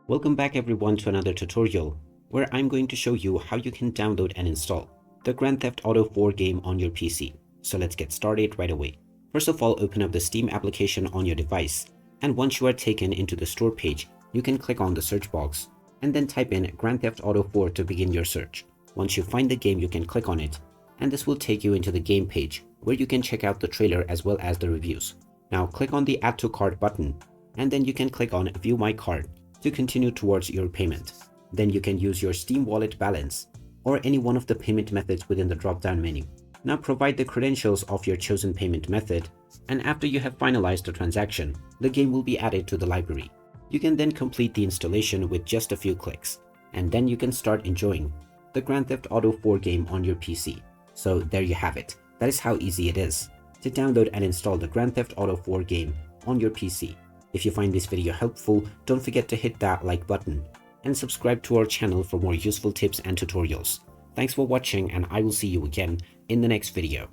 Welcome back everyone to another tutorial where I'm going to show you how you can download and install the Grand Theft Auto 4 game on your PC. So let's get started right away. First of all, open up the Steam application on your device, and once you are taken into the store page, you can click on the search box and then type in Grand Theft Auto 4 to begin your search. Once you find the game, you can click on it, and this will take you into the game page where you can check out the trailer as well as the reviews. Now click on the Add to Cart button, and then you can click on View My Cart to continue towards your payment. Then you can use your Steam wallet balance or any one of the payment methods within the drop-down menu. Now provide the credentials of your chosen payment method, and after you have finalized the transaction, the game will be added to the library. You can then complete the installation with just a few clicks, and then you can start enjoying the Grand Theft Auto 4 game on your PC. So there you have it. That is how easy it is to download and install the Grand Theft Auto 4 game on your PC. If you find this video helpful, don't forget to hit that like button and subscribe to our channel for more useful tips and tutorials. Thanks for watching, and I will see you again in the next video.